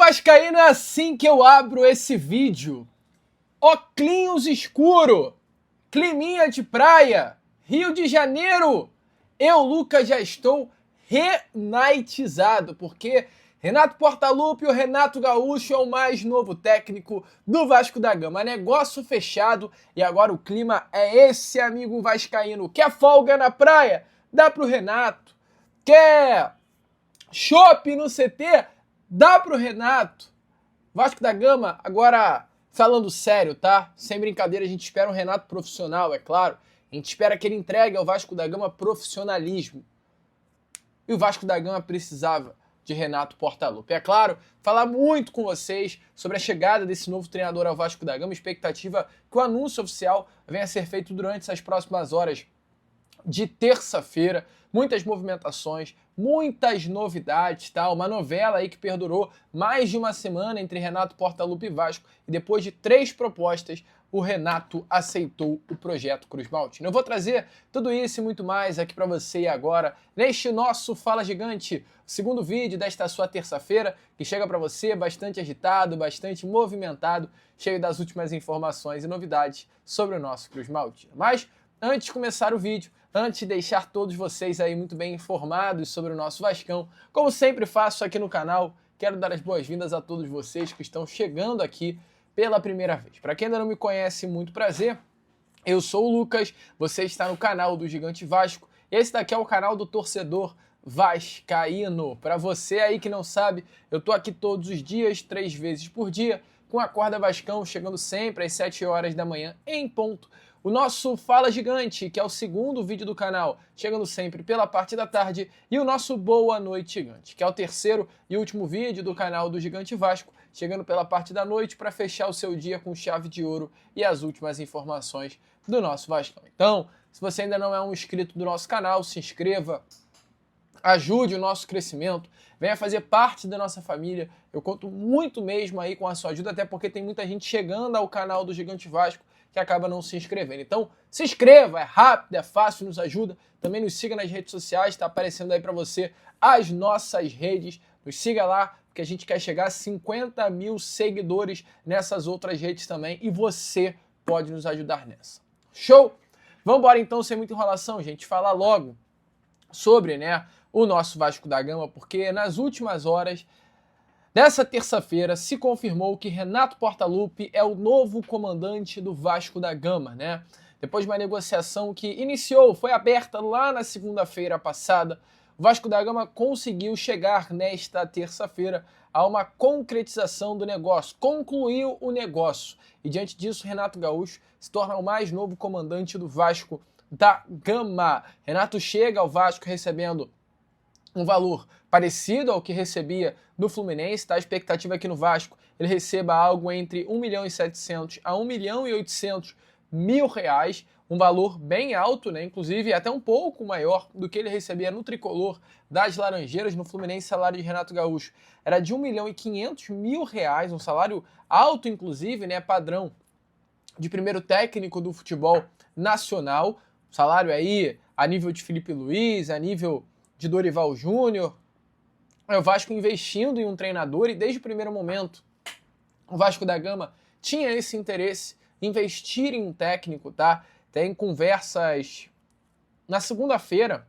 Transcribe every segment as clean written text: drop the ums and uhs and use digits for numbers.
vascaíno, é assim que eu abro esse vídeo. Oclinhos escuro, climinha de praia, Rio de Janeiro. Eu, Lucas, já estou renaitizado, porque Renato Portaluppi, o Renato Gaúcho, é o mais novo técnico do Vasco da Gama. Negócio fechado e agora o clima é esse, amigo vascaíno. Quer folga na praia? Dá pro Renato. Quer chopp no CT? Dá pro Renato. Vasco da Gama, agora falando sério, tá? Sem brincadeira, a gente espera um Renato profissional, é claro. A gente espera que ele entregue ao Vasco da Gama profissionalismo. E o Vasco da Gama precisava de Renato Portaluppi. É claro, falar muito com vocês sobre a chegada desse novo treinador ao Vasco da Gama, expectativa que o anúncio oficial venha a ser feito durante essas próximas horas de terça-feira. Muitas movimentações, muitas novidades, tá? Uma novela aí que perdurou mais de uma semana entre Renato Portaluppi e Vasco, e depois de 3 propostas, o Renato aceitou o projeto Cruz Maltino. Eu vou trazer tudo isso e muito mais aqui para você agora, neste nosso Fala Gigante, o segundo vídeo desta sua terça-feira, que chega para você bastante agitado, bastante movimentado, cheio das últimas informações e novidades sobre o nosso Cruz Maltino. Mas, antes de começar o vídeo, antes de deixar todos vocês aí muito bem informados sobre o nosso Vascão, como sempre faço aqui no canal, quero dar as boas-vindas a todos vocês que estão chegando aqui pela primeira vez. Para quem ainda não me conhece, muito prazer. Eu sou o Lucas, você está no canal do Gigante Vasco, e esse daqui é o canal do torcedor vascaíno. Para você aí que não sabe, eu tô aqui todos os dias, 3 vezes por dia, com a Acorda Vascão, chegando sempre às 7 horas da manhã em ponto. O nosso Fala Gigante, que é o segundo vídeo do canal, chegando sempre pela parte da tarde, e o nosso Boa Noite Gigante, que é o terceiro e último vídeo do canal do Gigante Vasco, chegando pela parte da noite para fechar o seu dia com chave de ouro e as últimas informações do nosso Vascão. Então, se você ainda não é um inscrito do nosso canal, se inscreva, ajude o nosso crescimento, venha fazer parte da nossa família. Eu conto muito mesmo aí com a sua ajuda, até porque tem muita gente chegando ao canal do Gigante Vasco que acaba não se inscrevendo. Então, se inscreva, é rápido, é fácil, nos ajuda. Também nos siga nas redes sociais, está aparecendo aí para você as nossas redes. Nos siga lá, porque a gente quer chegar a 50 mil seguidores nessas outras redes também, e você pode nos ajudar nessa. Show? Vamos embora então, sem muita enrolação, gente, falar logo sobre, o nosso Vasco da Gama, porque nas últimas horas dessa terça-feira se confirmou que Renato Portaluppi é o novo comandante do Vasco da Gama, Depois de uma negociação que foi aberta lá na segunda-feira passada, o Vasco da Gama conseguiu chegar nesta terça-feira a uma concretização do negócio, concluiu o negócio. E diante disso, Renato Gaúcho se torna o mais novo comandante do Vasco da Gama. Renato chega ao Vasco recebendo um valor parecido ao que recebia no Fluminense, tá? A expectativa é que no Vasco ele receba algo entre 1.700.000 a 1.800.000 reais, um valor bem alto, inclusive até um pouco maior do que ele recebia no Tricolor das Laranjeiras. No Fluminense, o salário de Renato Gaúcho era de 1.500.000 reais, um salário alto, inclusive, padrão de primeiro técnico do futebol nacional, salário aí a nível de Felipe Luiz, a nível de Dorival Júnior. O Vasco investindo em um treinador, e desde o primeiro momento o Vasco da Gama tinha esse interesse, investir em um técnico, tá? Tem conversas. Na segunda-feira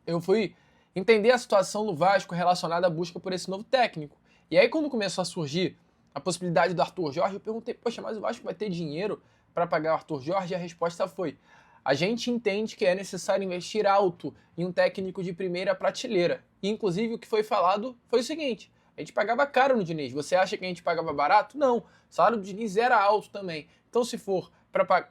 eu fui entender a situação do Vasco relacionada à busca por esse novo técnico. E aí, quando começou a surgir a possibilidade do Arthur Jorge, eu perguntei, poxa, mas o Vasco vai ter dinheiro para pagar o Arthur Jorge? E a resposta foi: a gente entende que é necessário investir alto em um técnico de primeira prateleira. E, inclusive, o que foi falado foi o seguinte: a gente pagava caro no Diniz. Você acha que a gente pagava barato? Não. O salário do Diniz era alto também. Então, se for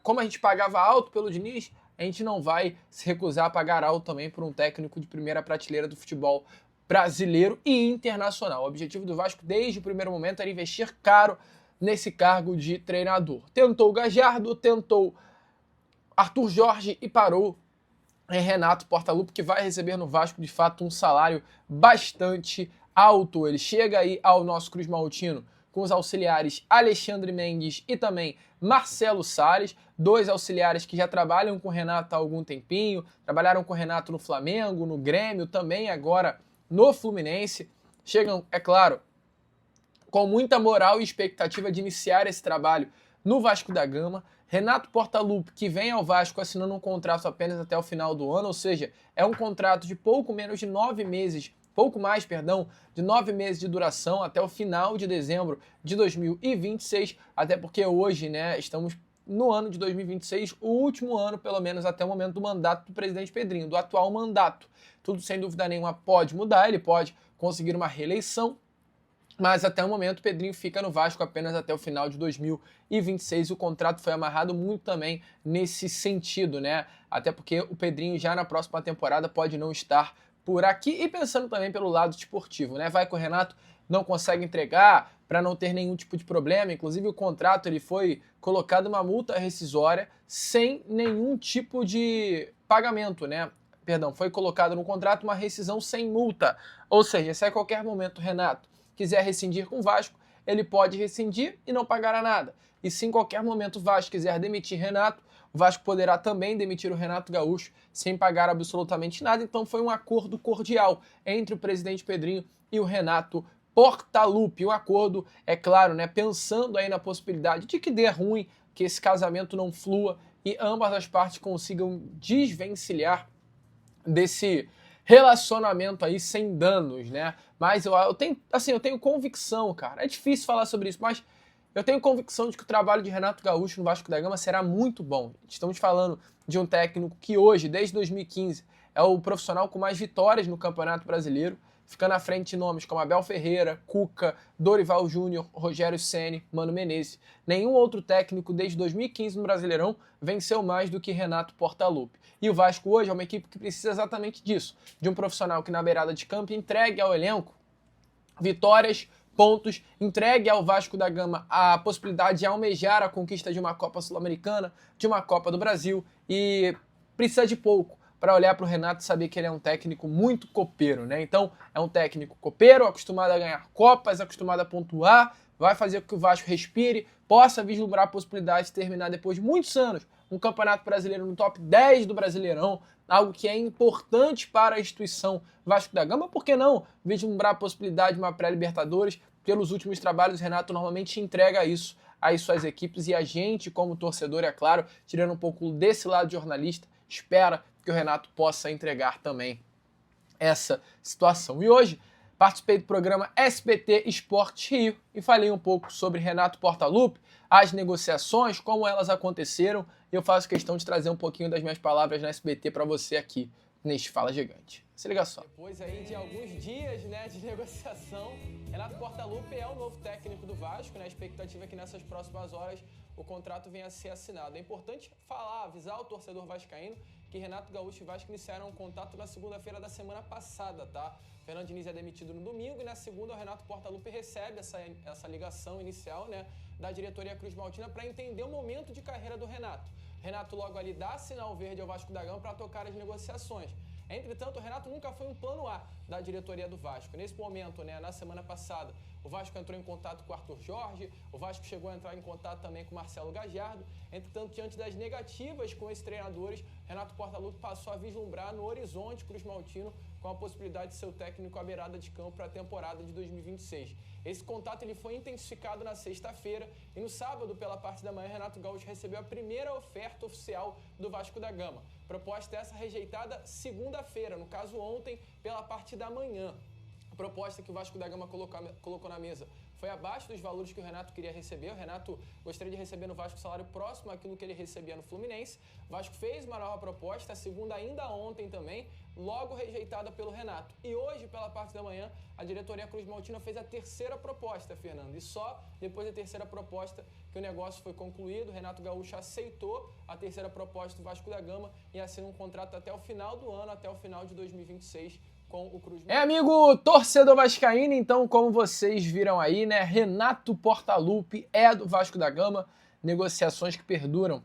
como a gente pagava alto pelo Diniz, a gente não vai se recusar a pagar alto também por um técnico de primeira prateleira do futebol brasileiro e internacional. O objetivo do Vasco, desde o primeiro momento, era investir caro nesse cargo de treinador. Tentou o Gajardo, tentou Arthur Jorge e parou em Renato Portaluppi, que vai receber no Vasco, de fato, um salário bastante alto. Ele chega aí ao nosso Cruz Maltino com os auxiliares Alexandre Mendes e também Marcelo Salles, 2 auxiliares que já trabalham com o Renato há algum tempinho, trabalharam com o Renato no Flamengo, no Grêmio, também agora no Fluminense. Chegam, é claro, com muita moral e expectativa de iniciar esse trabalho no Vasco da Gama. Renato Portaluppi, que vem ao Vasco assinando um contrato apenas até o final do ano, ou seja, é um contrato de pouco menos de 9 meses, pouco mais, perdão, de 9 meses de duração até o final de dezembro de 2026, até porque hoje, né, estamos no ano de 2026, o último ano, pelo menos até o momento do mandato do presidente Pedrinho, do atual mandato. Tudo sem dúvida nenhuma pode mudar, ele pode conseguir uma reeleição, mas até o momento o Pedrinho fica no Vasco apenas até o final de 2026. O contrato foi amarrado muito também nesse sentido, né? Até porque o Pedrinho já na próxima temporada pode não estar por aqui. E pensando também pelo lado esportivo, né? Vai que o Renato não consegue entregar para não ter nenhum tipo de problema. Inclusive o contrato ele foi colocado uma multa rescisória sem nenhum tipo de pagamento, né? Perdão, foi colocado no contrato uma rescisão sem multa. Ou seja, se a qualquer momento o Renato quiser rescindir com o Vasco, ele pode rescindir e não pagará nada. E se em qualquer momento o Vasco quiser demitir Renato, o Vasco poderá também demitir o Renato Gaúcho sem pagar absolutamente nada. Então foi um acordo cordial entre o presidente Pedrinho e o Renato Portaluppi. Um acordo, é claro, né, pensando aí na possibilidade de que dê ruim, que esse casamento não flua e ambas as partes consigam desvencilhar desse relacionamento aí sem danos, né? Mas eu tenho convicção, cara. É difícil falar sobre isso, mas eu tenho convicção de que o trabalho de Renato Gaúcho no Vasco da Gama será muito bom. Estamos falando de um técnico que hoje, desde 2015, é o profissional com mais vitórias no Campeonato Brasileiro, ficando à frente de nomes como Abel Ferreira, Cuca, Dorival Júnior, Rogério Ceni, Mano Menezes. Nenhum outro técnico desde 2015 no Brasileirão venceu mais do que Renato Portaluppi. E o Vasco hoje é uma equipe que precisa exatamente disso, de um profissional que na beirada de campo entregue ao elenco vitórias, pontos, entregue ao Vasco da Gama a possibilidade de almejar a conquista de uma Copa Sul-Americana, de uma Copa do Brasil, e precisa de pouco para olhar para o Renato e saber que ele é um técnico muito copeiro, né? Então, é um técnico copeiro, acostumado a ganhar Copas, acostumado a pontuar, vai fazer com que o Vasco respire, possa vislumbrar a possibilidade de terminar depois de muitos anos um Campeonato Brasileiro no top 10 do Brasileirão, algo que é importante para a instituição Vasco da Gama. Por que não vislumbrar a possibilidade de uma pré-Libertadores? Pelos últimos trabalhos, o Renato normalmente entrega isso às suas equipes e a gente, como torcedor, é claro, tirando um pouco desse lado de jornalista, espera que o Renato possa entregar também essa situação. E hoje participei do programa SBT Esporte Rio e falei um pouco sobre Renato Portaluppi, as negociações, como elas aconteceram, e eu faço questão de trazer um pouquinho das minhas palavras na SBT para você aqui neste Fala Gigante. Se liga só. Depois aí de alguns dias, né, de negociação, Renato Portaluppi é o novo técnico do Vasco, né? A expectativa é que nessas próximas horas o contrato venha a ser assinado. É importante falar, avisar o torcedor vascaíno que Renato Gaúcho e Vasco iniciaram um contato na segunda-feira da semana passada, tá? Fernando Diniz é demitido no domingo e na segunda o Renato Portaluppi recebe essa ligação inicial, né, da diretoria Cruz Maltina para entender o momento de carreira do Renato. Renato logo ali dá sinal verde ao Vasco da Gama para tocar as negociações. Entretanto, o Renato nunca foi um plano A da diretoria do Vasco. Nesse momento, né, na semana passada, o Vasco entrou em contato com o Arthur Jorge, o Vasco chegou a entrar em contato também com o Marcelo Gajardo. Entretanto, diante das negativas com esses treinadores, Renato Portaluppi passou a vislumbrar no horizonte Cruz Maltino com a possibilidade de ser o técnico à beirada de campo para a temporada de 2026. Esse contato ele foi intensificado na sexta-feira e no sábado, pela parte da manhã, Renato Gaúcho recebeu a primeira oferta oficial do Vasco da Gama. Proposta essa rejeitada segunda-feira, no caso ontem, pela parte da manhã. A proposta que o Vasco da Gama colocou na mesa foi abaixo dos valores que o Renato queria receber. O Renato gostaria de receber no Vasco salário próximo àquilo que ele recebia no Fluminense. O Vasco fez uma nova proposta, a segunda ainda ontem também, logo rejeitada pelo Renato. E hoje, pela parte da manhã, a diretoria Cruz Maltina fez a terceira proposta, Fernando. E só depois da terceira proposta que o negócio foi concluído. O Renato Gaúcho aceitou a terceira proposta do Vasco da Gama e assina um contrato até o final do ano, até o final de 2026, com o Cruz Maltina. Amigo torcedor vascaíno, então, como vocês viram aí, né, Renato Portaluppi é do Vasco da Gama, negociações que perduram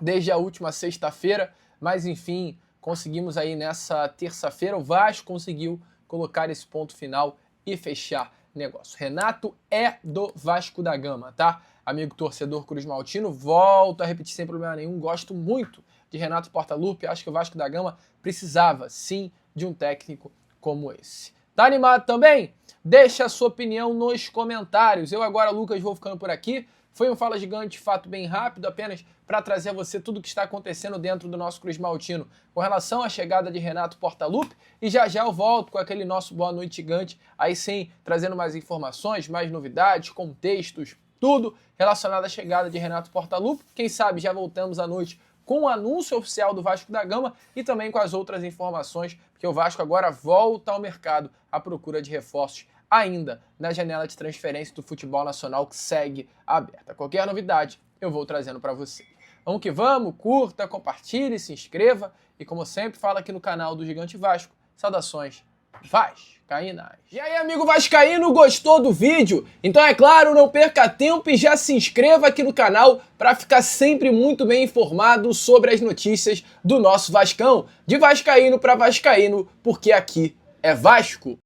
desde a última sexta-feira, mas enfim, conseguimos aí nessa terça-feira, o Vasco conseguiu colocar esse ponto final e fechar negócio. Renato é do Vasco da Gama, tá? Amigo torcedor Cruz Maltino, volto a repetir sem problema nenhum, gosto muito de Renato Portaluppi, acho que o Vasco da Gama precisava, sim, de um técnico como esse. Tá animado também? Deixa a sua opinião nos comentários. Eu agora, Lucas, vou ficando por aqui. Foi um Fala Gigante, fato bem rápido, apenas para trazer a você tudo o que está acontecendo dentro do nosso Cruz Maltino com relação à chegada de Renato Portaluppi. E já já eu volto com aquele nosso Boa Noite Gigante, aí sim, trazendo mais informações, mais novidades, contextos, tudo relacionado à chegada de Renato Portaluppi. Quem sabe já voltamos à noite com o anúncio oficial do Vasco da Gama e também com as outras informações, porque o Vasco agora volta ao mercado à procura de reforços ainda na janela de transferência do futebol nacional que segue aberta. Qualquer novidade eu vou trazendo para você. Vamos que vamos, curta, compartilhe, se inscreva e como sempre fala aqui no canal do Gigante Vasco, saudações vascaínas. E aí, amigo vascaíno, gostou do vídeo? Então é claro, não perca tempo e já se inscreva aqui no canal para ficar sempre muito bem informado sobre as notícias do nosso Vascão. De vascaíno para vascaíno, porque aqui é Vasco.